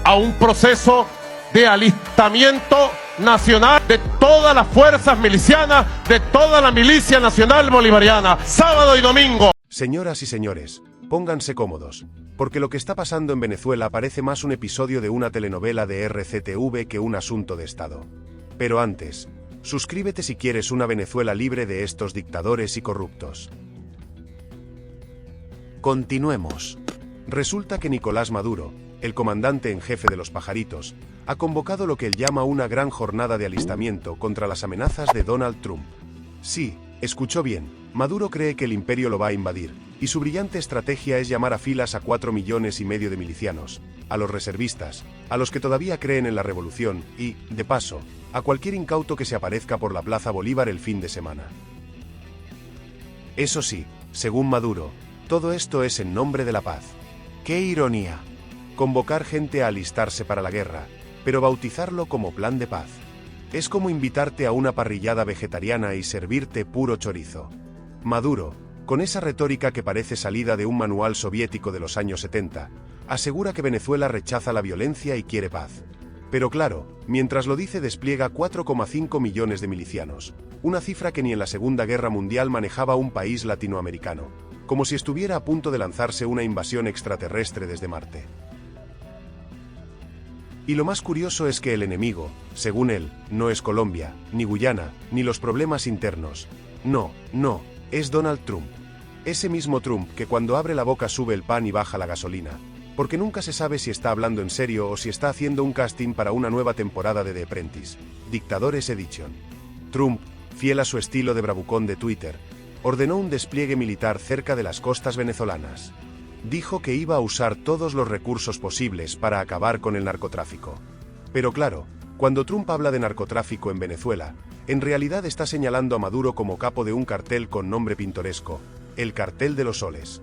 a un proceso de alistamiento nacional de todas las fuerzas milicianas, de toda la milicia nacional bolivariana, sábado y domingo. Señoras y señores, pónganse cómodos, porque lo que está pasando en Venezuela parece más un episodio de una telenovela de RCTV que un asunto de Estado. Pero antes, suscríbete si quieres una Venezuela libre de estos dictadores y corruptos. Continuemos. Resulta que Nicolás Maduro, el comandante en jefe de los pajaritos, ha convocado lo que él llama una gran jornada de alistamiento contra las amenazas de Donald Trump. Sí, escuchó bien, Maduro cree que el imperio lo va a invadir, y su brillante estrategia es llamar a filas a 4,5 millones de milicianos, a los reservistas, a los que todavía creen en la revolución y, de paso, a cualquier incauto que se aparezca por la Plaza Bolívar el fin de semana. Eso sí, según Maduro, todo esto es en nombre de la paz. ¡Qué ironía! Convocar gente a alistarse para la guerra, pero bautizarlo como plan de paz. Es como invitarte a una parrillada vegetariana y servirte puro chorizo. Maduro, con esa retórica que parece salida de un manual soviético de los años 70, asegura que Venezuela rechaza la violencia y quiere paz. Pero claro, mientras lo dice despliega 4,5 millones de milicianos, una cifra que ni en la Segunda Guerra Mundial manejaba un país latinoamericano, como si estuviera a punto de lanzarse una invasión extraterrestre desde Marte. Y lo más curioso es que el enemigo, según él, no es Colombia, ni Guyana, ni los problemas internos. No, es Donald Trump. Ese mismo Trump que cuando abre la boca sube el pan y baja la gasolina, porque nunca se sabe si está hablando en serio o si está haciendo un casting para una nueva temporada de The Apprentice, Dictadores Edition. Trump, fiel a su estilo de bravucón de Twitter, ordenó un despliegue militar cerca de las costas venezolanas. Dijo que iba a usar todos los recursos posibles para acabar con el narcotráfico. Pero claro, cuando Trump habla de narcotráfico en Venezuela, en realidad está señalando a Maduro como capo de un cartel con nombre pintoresco, el Cartel de los Soles.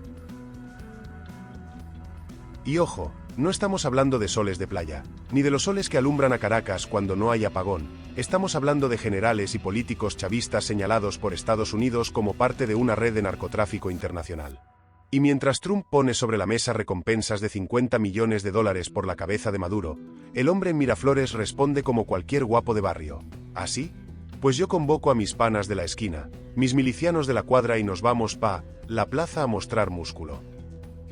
Y ojo, no estamos hablando de soles de playa, ni de los soles que alumbran a Caracas cuando no hay apagón, estamos hablando de generales y políticos chavistas señalados por Estados Unidos como parte de una red de narcotráfico internacional. Y mientras Trump pone sobre la mesa recompensas de 50 millones de dólares por la cabeza de Maduro, el hombre en Miraflores responde como cualquier guapo de barrio. ¿Así? Pues yo convoco a mis panas de la esquina, mis milicianos de la cuadra y nos vamos pa' la plaza a mostrar músculo.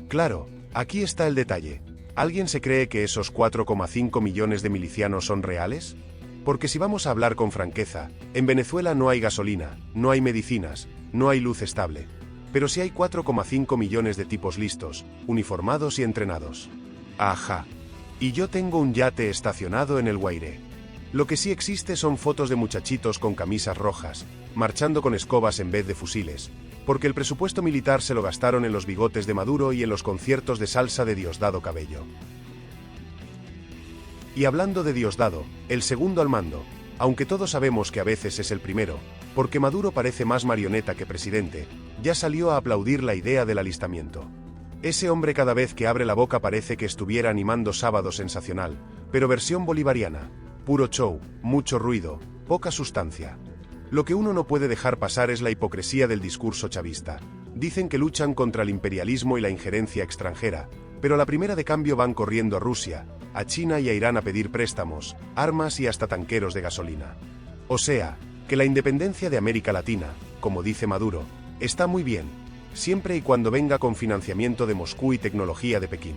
Claro, aquí está el detalle. ¿Alguien se cree que esos 4,5 millones de milicianos son reales? Porque si vamos a hablar con franqueza, en Venezuela no hay gasolina, no hay medicinas, no hay luz estable. Pero sí hay 4,5 millones de tipos listos, uniformados y entrenados. Ajá. Y yo tengo un yate estacionado en el Guairé. Lo que sí existe son fotos de muchachitos con camisas rojas, marchando con escobas en vez de fusiles, porque el presupuesto militar se lo gastaron en los bigotes de Maduro y en los conciertos de salsa de Diosdado Cabello. Y hablando de Diosdado, el segundo al mando, aunque todos sabemos que a veces es el primero, porque Maduro parece más marioneta que presidente, ya salió a aplaudir la idea del alistamiento. Ese hombre cada vez que abre la boca parece que estuviera animando Sábado Sensacional, pero versión bolivariana, puro show, mucho ruido, poca sustancia. Lo que uno no puede dejar pasar es la hipocresía del discurso chavista. Dicen que luchan contra el imperialismo y la injerencia extranjera, pero a la primera de cambio van corriendo a Rusia, a China y a Irán a pedir préstamos, armas y hasta tanqueros de gasolina. O sea, que la independencia de América Latina, como dice Maduro, está muy bien, siempre y cuando venga con financiamiento de Moscú y tecnología de Pekín.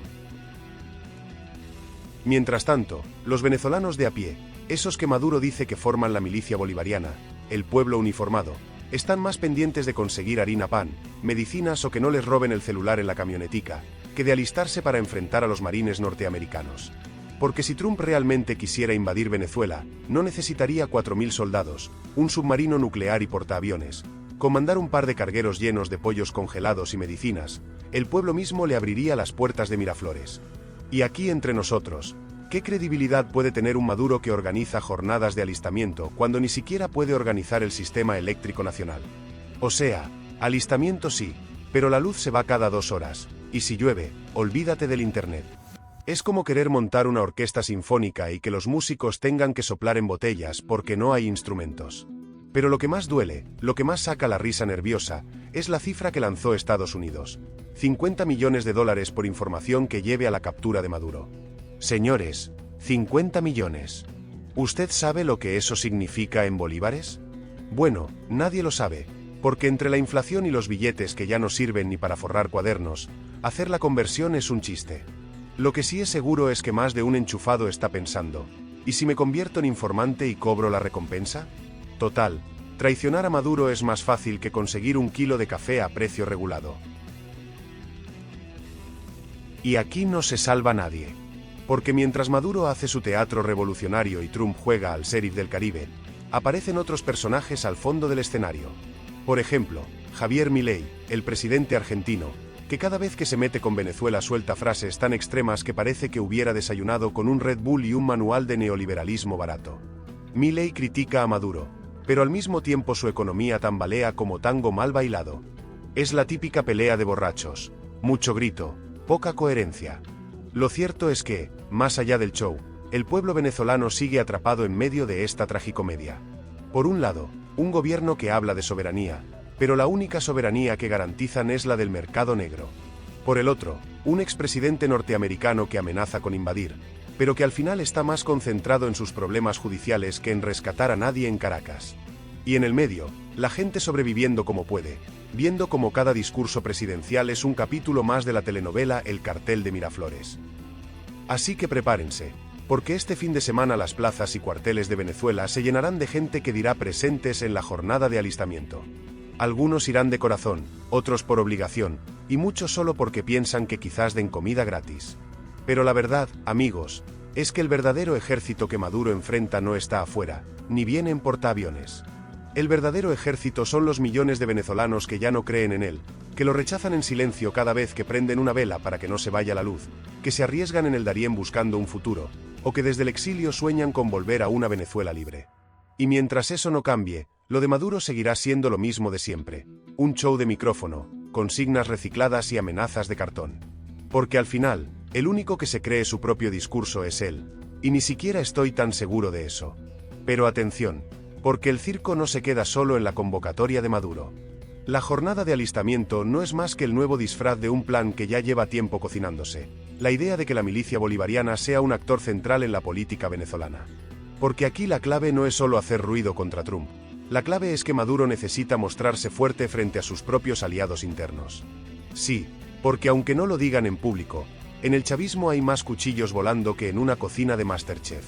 Mientras tanto, los venezolanos de a pie, esos que Maduro dice que forman la milicia bolivariana, el pueblo uniformado, están más pendientes de conseguir harina pan, medicinas o que no les roben el celular en la camionetica, que de alistarse para enfrentar a los marines norteamericanos. Porque si Trump realmente quisiera invadir Venezuela, no necesitaría 4.000 soldados, un submarino nuclear y portaaviones, comandar un par de cargueros llenos de pollos congelados y medicinas, el pueblo mismo le abriría las puertas de Miraflores. Y aquí entre nosotros, ¿qué credibilidad puede tener un Maduro que organiza jornadas de alistamiento cuando ni siquiera puede organizar el sistema eléctrico nacional? O sea, alistamiento sí, pero la luz se va cada 2 horas, y si llueve, olvídate del internet. Es como querer montar una orquesta sinfónica y que los músicos tengan que soplar en botellas porque no hay instrumentos. Pero lo que más duele, lo que más saca la risa nerviosa, es la cifra que lanzó Estados Unidos. 50 millones de dólares por información que lleve a la captura de Maduro. Señores, 50 millones. ¿Usted sabe lo que eso significa en bolívares? Bueno, nadie lo sabe, porque entre la inflación y los billetes que ya no sirven ni para forrar cuadernos, hacer la conversión es un chiste. Lo que sí es seguro es que más de un enchufado está pensando, ¿y si me convierto en informante y cobro la recompensa? Total, traicionar a Maduro es más fácil que conseguir un kilo de café a precio regulado. Y aquí no se salva nadie. Porque mientras Maduro hace su teatro revolucionario y Trump juega al sheriff del Caribe, aparecen otros personajes al fondo del escenario. Por ejemplo, Javier Milei, el presidente argentino, que cada vez que se mete con Venezuela suelta frases tan extremas que parece que hubiera desayunado con un Red Bull y un manual de neoliberalismo barato. Milei critica a Maduro, pero al mismo tiempo su economía tambalea como tango mal bailado. Es la típica pelea de borrachos, mucho grito, poca coherencia. Lo cierto es que, más allá del show, el pueblo venezolano sigue atrapado en medio de esta tragicomedia. Por un lado, un gobierno que habla de soberanía, pero la única soberanía que garantizan es la del mercado negro. Por el otro, un expresidente norteamericano que amenaza con invadir, pero que al final está más concentrado en sus problemas judiciales que en rescatar a nadie en Caracas. Y en el medio, la gente sobreviviendo como puede, viendo como cada discurso presidencial es un capítulo más de la telenovela El cartel de Miraflores. Así que prepárense, porque este fin de semana las plazas y cuarteles de Venezuela se llenarán de gente que dirá presentes en la jornada de alistamiento. Algunos irán de corazón, otros por obligación, y muchos solo porque piensan que quizás den comida gratis. Pero la verdad, amigos, es que el verdadero ejército que Maduro enfrenta no está afuera, ni viene en portaaviones. El verdadero ejército son los millones de venezolanos que ya no creen en él, que lo rechazan en silencio cada vez que prenden una vela para que no se vaya la luz, que se arriesgan en el Darién buscando un futuro, o que desde el exilio sueñan con volver a una Venezuela libre. Y mientras eso no cambie, lo de Maduro seguirá siendo lo mismo de siempre, un show de micrófono, consignas recicladas y amenazas de cartón. Porque al final, el único que se cree su propio discurso es él, y ni siquiera estoy tan seguro de eso. Pero atención, porque el circo no se queda solo en la convocatoria de Maduro. La jornada de alistamiento no es más que el nuevo disfraz de un plan que ya lleva tiempo cocinándose, la idea de que la milicia bolivariana sea un actor central en la política venezolana. Porque aquí la clave no es solo hacer ruido contra Trump, la clave es que Maduro necesita mostrarse fuerte frente a sus propios aliados internos. Sí, porque aunque no lo digan en público, en el chavismo hay más cuchillos volando que en una cocina de MasterChef.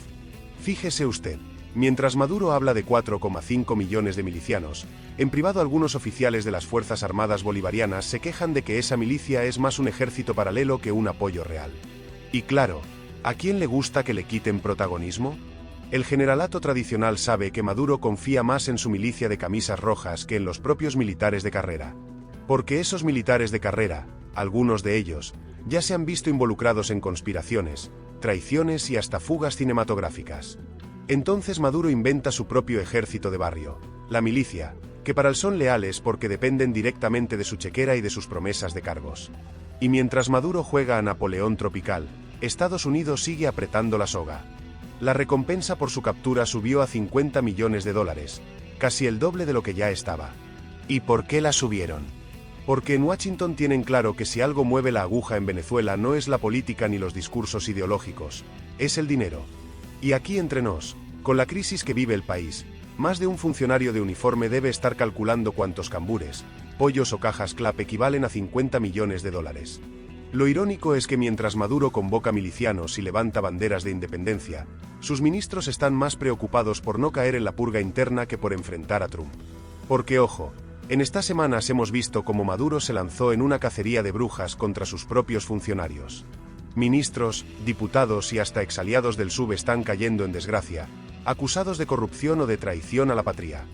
Fíjese usted. Mientras Maduro habla de 4,5 millones de milicianos, en privado algunos oficiales de las Fuerzas Armadas Bolivarianas se quejan de que esa milicia es más un ejército paralelo que un apoyo real. Y claro, ¿a quién le gusta que le quiten protagonismo? El generalato tradicional sabe que Maduro confía más en su milicia de camisas rojas que en los propios militares de carrera. Porque esos militares de carrera, algunos de ellos, ya se han visto involucrados en conspiraciones, traiciones y hasta fugas cinematográficas. Entonces Maduro inventa su propio ejército de barrio, la milicia, que para él son leales porque dependen directamente de su chequera y de sus promesas de cargos. Y mientras Maduro juega a Napoleón tropical, Estados Unidos sigue apretando la soga. La recompensa por su captura subió a $50 millones, casi el doble de lo que ya estaba. ¿Y por qué la subieron? Porque en Washington tienen claro que si algo mueve la aguja en Venezuela no es la política ni los discursos ideológicos, es el dinero. Y aquí entre nos, con la crisis que vive el país, más de un funcionario de uniforme debe estar calculando cuántos cambures, pollos o cajas clap equivalen a $50 millones. Lo irónico es que mientras Maduro convoca milicianos y levanta banderas de independencia, sus ministros están más preocupados por no caer en la purga interna que por enfrentar a Trump. Porque ojo, en estas semanas hemos visto cómo Maduro se lanzó en una cacería de brujas contra sus propios funcionarios. Ministros, diputados y hasta exaliados del SUV están cayendo en desgracia, acusados de corrupción o de traición a la patria.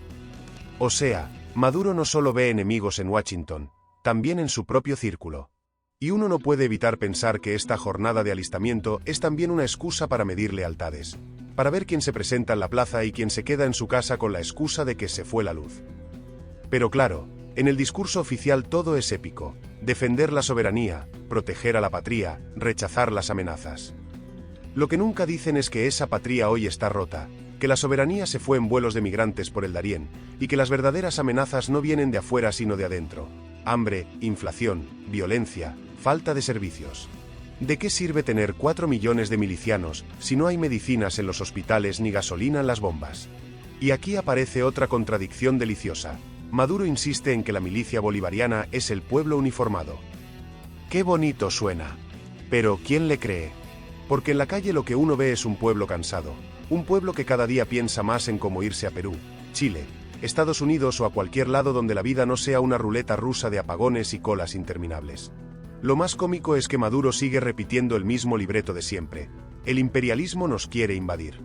O sea, Maduro no solo ve enemigos en Washington, también en su propio círculo. Y uno no puede evitar pensar que esta jornada de alistamiento es también una excusa para medir lealtades, para ver quién se presenta en la plaza y quién se queda en su casa con la excusa de que se fue la luz. Pero claro, en el discurso oficial todo es épico: defender la soberanía, proteger a la patria, rechazar las amenazas. Lo que nunca dicen es que esa patria hoy está rota, que la soberanía se fue en vuelos de migrantes por el Darién, y que las verdaderas amenazas no vienen de afuera sino de adentro: hambre, inflación, violencia, falta de servicios. ¿De qué sirve tener 4 millones de milicianos si no hay medicinas en los hospitales ni gasolina en las bombas? Y aquí aparece otra contradicción deliciosa. Maduro insiste en que la milicia bolivariana es el pueblo uniformado. ¡Qué bonito suena! Pero ¿quién le cree? Porque en la calle lo que uno ve es un pueblo cansado, un pueblo que cada día piensa más en cómo irse a Perú, Chile, Estados Unidos o a cualquier lado donde la vida no sea una ruleta rusa de apagones y colas interminables. Lo más cómico es que Maduro sigue repitiendo el mismo libreto de siempre. El imperialismo nos quiere invadir.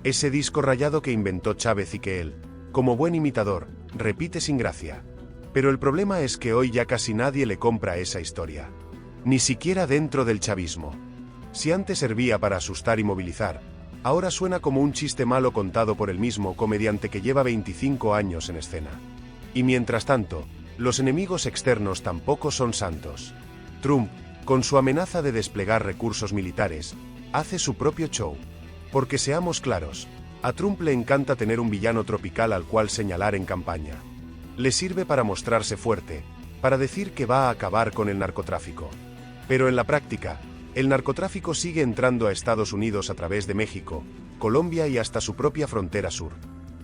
Ese disco rayado que inventó Chávez y que él, como buen imitador, repite sin gracia. Pero el problema es que hoy ya casi nadie le compra esa historia. Ni siquiera dentro del chavismo. Si antes servía para asustar y movilizar, ahora suena como un chiste malo contado por el mismo comediante que lleva 25 años en escena. Y mientras tanto, los enemigos externos tampoco son santos. Trump, con su amenaza de desplegar recursos militares, hace su propio show. Porque seamos claros, a Trump le encanta tener un villano tropical al cual señalar en campaña. Le sirve para mostrarse fuerte, para decir que va a acabar con el narcotráfico. Pero en la práctica, el narcotráfico sigue entrando a Estados Unidos a través de México, Colombia y hasta su propia frontera sur.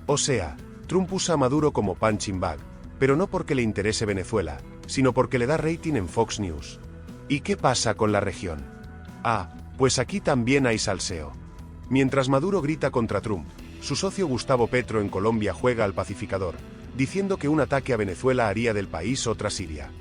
O sea, Trump usa a Maduro como punching bag, pero no porque le interese Venezuela, sino porque le da rating en Fox News. ¿Y qué pasa con la región? Ah, pues aquí también hay salseo. Mientras Maduro grita contra Trump, su socio Gustavo Petro en Colombia juega al pacificador, diciendo que un ataque a Venezuela haría del país otra Siria.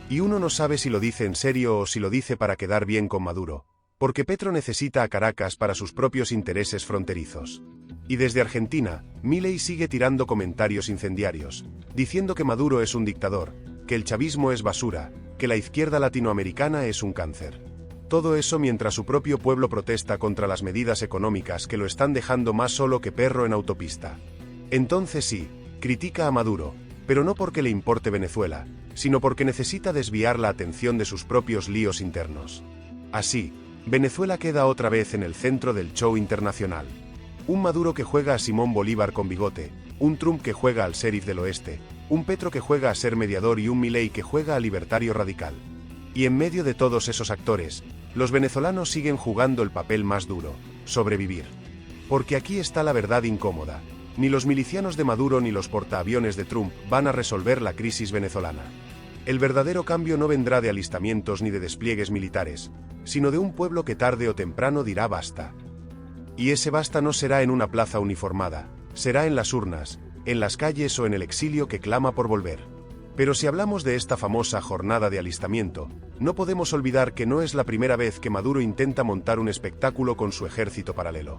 Y uno no sabe si lo dice en serio o si lo dice para quedar bien con Maduro, porque Petro necesita a Caracas para sus propios intereses fronterizos. Y desde Argentina, Milei sigue tirando comentarios incendiarios, diciendo que Maduro es un dictador, que el chavismo es basura, que la izquierda latinoamericana es un cáncer. Todo eso mientras su propio pueblo protesta contra las medidas económicas que lo están dejando más solo que perro en autopista. Entonces sí, critica a Maduro, pero no porque le importe Venezuela, sino porque necesita desviar la atención de sus propios líos internos. Así, Venezuela queda otra vez en el centro del show internacional. Un Maduro que juega a Simón Bolívar con bigote, un Trump que juega al sheriff del oeste, un Petro que juega a ser mediador y un Milei que juega a libertario radical. Y en medio de todos esos actores, los venezolanos siguen jugando el papel más duro, sobrevivir. Porque aquí está la verdad incómoda. Ni los milicianos de Maduro ni los portaaviones de Trump van a resolver la crisis venezolana. El verdadero cambio no vendrá de alistamientos ni de despliegues militares, sino de un pueblo que tarde o temprano dirá basta. Y ese basta no será en una plaza uniformada, será en las urnas, en las calles o en el exilio que clama por volver. Pero si hablamos de esta famosa jornada de alistamiento, no podemos olvidar que no es la primera vez que Maduro intenta montar un espectáculo con su ejército paralelo.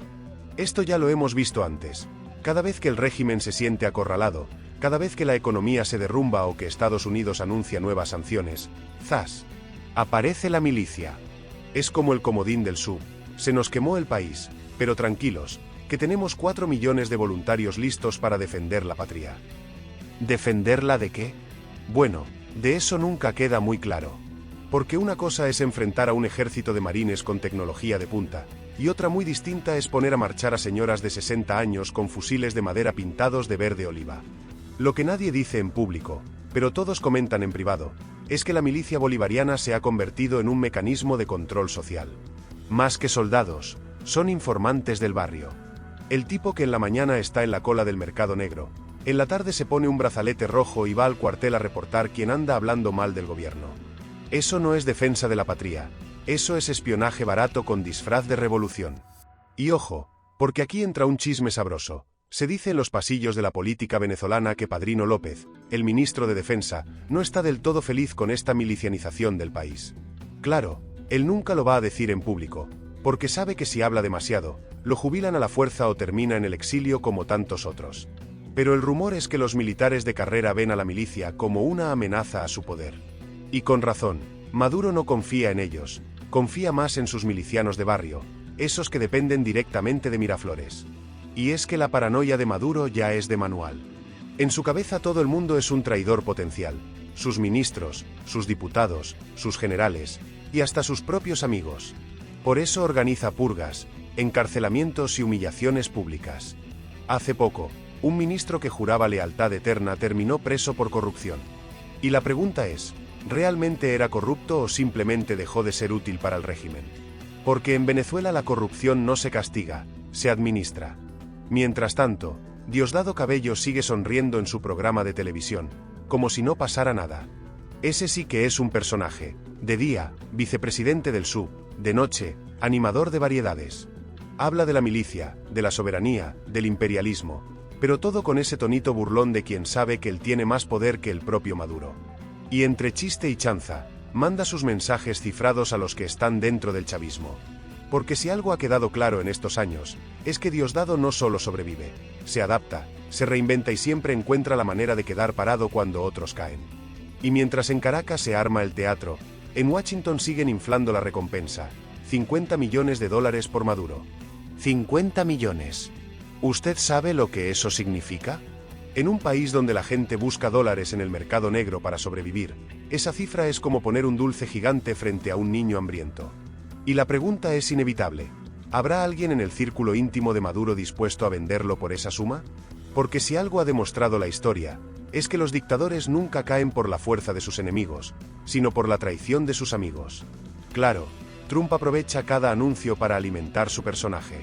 Esto ya lo hemos visto antes. Cada vez que el régimen se siente acorralado, cada vez que la economía se derrumba o que Estados Unidos anuncia nuevas sanciones, ¡zas!, aparece la milicia. Es como el comodín del sub, se nos quemó el país, pero tranquilos, que tenemos 4 millones de voluntarios listos para defender la patria. ¿Defenderla de qué? Bueno, de eso nunca queda muy claro. Porque una cosa es enfrentar a un ejército de marines con tecnología de punta, y otra muy distinta es poner a marchar a señoras de 60 años con fusiles de madera pintados de verde oliva. Lo que nadie dice en público, pero todos comentan en privado, es que la milicia bolivariana se ha convertido en un mecanismo de control social. Más que soldados, son informantes del barrio. El tipo que en la mañana está en la cola del mercado negro, en la tarde se pone un brazalete rojo y va al cuartel a reportar quién anda hablando mal del gobierno. Eso no es defensa de la patria, eso es espionaje barato con disfraz de revolución. Y ojo, porque aquí entra un chisme sabroso. Se dice en los pasillos de la política venezolana que Padrino López, el ministro de Defensa, no está del todo feliz con esta milicianización del país. Claro, él nunca lo va a decir en público, porque sabe que si habla demasiado, lo jubilan a la fuerza o termina en el exilio como tantos otros. Pero el rumor es que los militares de carrera ven a la milicia como una amenaza a su poder. Y con razón, Maduro no confía en ellos, confía más en sus milicianos de barrio, esos que dependen directamente de Miraflores. Y es que la paranoia de Maduro ya es de manual. En su cabeza todo el mundo es un traidor potencial, sus ministros, sus diputados, sus generales, y hasta sus propios amigos. Por eso organiza purgas, encarcelamientos y humillaciones públicas. Hace poco, un ministro que juraba lealtad eterna terminó preso por corrupción. Y la pregunta es, ¿realmente era corrupto o simplemente dejó de ser útil para el régimen? Porque en Venezuela la corrupción no se castiga, se administra. Mientras tanto, Diosdado Cabello sigue sonriendo en su programa de televisión, como si no pasara nada. Ese sí que es un personaje. De día, vicepresidente del SUV, de noche, animador de variedades. Habla de la milicia, de la soberanía, del imperialismo, pero todo con ese tonito burlón de quien sabe que él tiene más poder que el propio Maduro. Y entre chiste y chanza, manda sus mensajes cifrados a los que están dentro del chavismo. Porque si algo ha quedado claro en estos años, es que Diosdado no solo sobrevive, se adapta, se reinventa y siempre encuentra la manera de quedar parado cuando otros caen. Y mientras en Caracas se arma el teatro, en Washington siguen inflando la recompensa, $50 millones por Maduro. 50 millones. ¿Usted sabe lo que eso significa? En un país donde la gente busca dólares en el mercado negro para sobrevivir, esa cifra es como poner un dulce gigante frente a un niño hambriento. Y la pregunta es inevitable: ¿habrá alguien en el círculo íntimo de Maduro dispuesto a venderlo por esa suma? Porque si algo ha demostrado la historia, es que los dictadores nunca caen por la fuerza de sus enemigos, sino por la traición de sus amigos. Claro, Trump aprovecha cada anuncio para alimentar su personaje.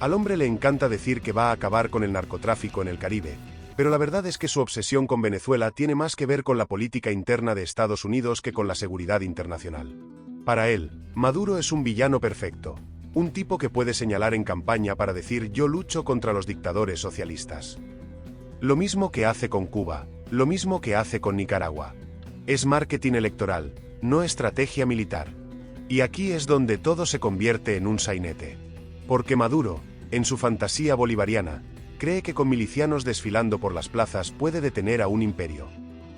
Al hombre le encanta decir que va a acabar con el narcotráfico en el Caribe, pero la verdad es que su obsesión con Venezuela tiene más que ver con la política interna de Estados Unidos que con la seguridad internacional. Para él, Maduro es un villano perfecto, un tipo que puede señalar en campaña para decir yo lucho contra los dictadores socialistas. Lo mismo que hace con Cuba, lo mismo que hace con Nicaragua. Es marketing electoral, no estrategia militar. Y aquí es donde todo se convierte en un sainete. Porque Maduro, en su fantasía bolivariana, cree que con milicianos desfilando por las plazas puede detener a un imperio.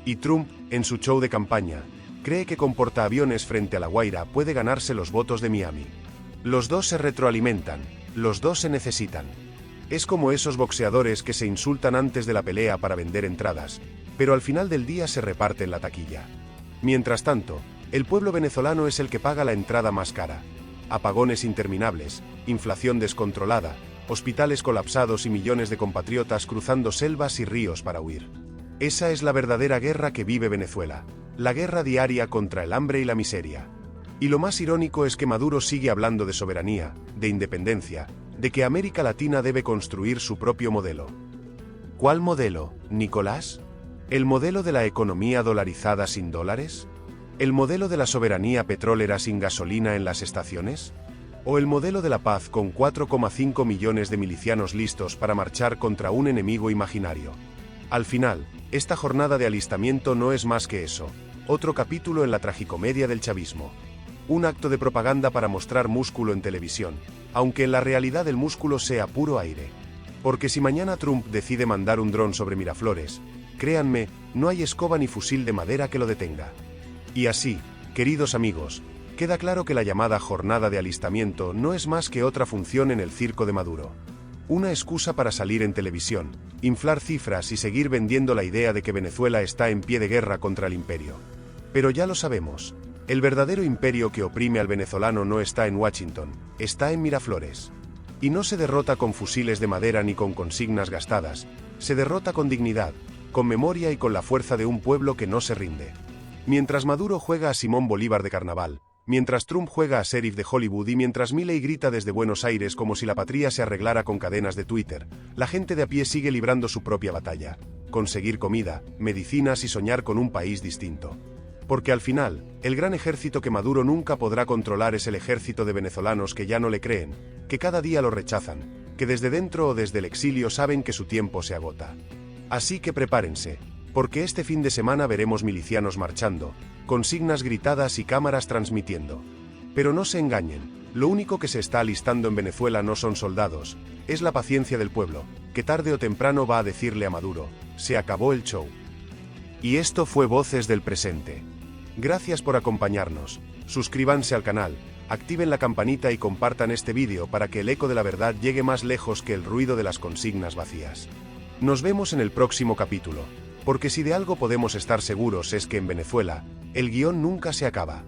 Y Trump, en su show de campaña, cree que con portaaviones frente a La Guaira puede ganarse los votos de Miami. Los dos se retroalimentan, los dos se necesitan. Es como esos boxeadores que se insultan antes de la pelea para vender entradas, pero al final del día se reparten la taquilla. Mientras tanto, el pueblo venezolano es el que paga la entrada más cara. Apagones interminables, inflación descontrolada, hospitales colapsados y millones de compatriotas cruzando selvas y ríos para huir. Esa es la verdadera guerra que vive Venezuela, la guerra diaria contra el hambre y la miseria. Y lo más irónico es que Maduro sigue hablando de soberanía, de independencia, de que América Latina debe construir su propio modelo. ¿Cuál modelo, Nicolás? ¿El modelo de la economía dolarizada sin dólares? ¿El modelo de la soberanía petrolera sin gasolina en las estaciones? ¿O el modelo de la paz con 4,5 millones de milicianos listos para marchar contra un enemigo imaginario? Al final, esta jornada de alistamiento no es más que eso, otro capítulo en la tragicomedia del chavismo. Un acto de propaganda para mostrar músculo en televisión, aunque en la realidad el músculo sea puro aire. Porque si mañana Trump decide mandar un dron sobre Miraflores, créanme, no hay escoba ni fusil de madera que lo detenga. Y así, queridos amigos, queda claro que la llamada jornada de alistamiento no es más que otra función en el circo de Maduro. Una excusa para salir en televisión, inflar cifras y seguir vendiendo la idea de que Venezuela está en pie de guerra contra el imperio. Pero ya lo sabemos, el verdadero imperio que oprime al venezolano no está en Washington, está en Miraflores. Y no se derrota con fusiles de madera ni con consignas gastadas, se derrota con dignidad, con memoria y con la fuerza de un pueblo que no se rinde. Mientras Maduro juega a Simón Bolívar de carnaval, mientras Trump juega a sheriff de Hollywood y mientras Milei grita desde Buenos Aires como si la patria se arreglara con cadenas de Twitter, la gente de a pie sigue librando su propia batalla, conseguir comida, medicinas y soñar con un país distinto. Porque al final, el gran ejército que Maduro nunca podrá controlar es el ejército de venezolanos que ya no le creen, que cada día lo rechazan, que desde dentro o desde el exilio saben que su tiempo se agota. Así que prepárense, porque este fin de semana veremos milicianos marchando, consignas gritadas y cámaras transmitiendo. Pero no se engañen, lo único que se está alistando en Venezuela no son soldados, es la paciencia del pueblo, que tarde o temprano va a decirle a Maduro, se acabó el show. Y esto fue Voces del Presente. Gracias por acompañarnos, suscríbanse al canal, activen la campanita y compartan este vídeo para que el eco de la verdad llegue más lejos que el ruido de las consignas vacías. Nos vemos en el próximo capítulo. Porque si de algo podemos estar seguros es que en Venezuela, el guión nunca se acaba.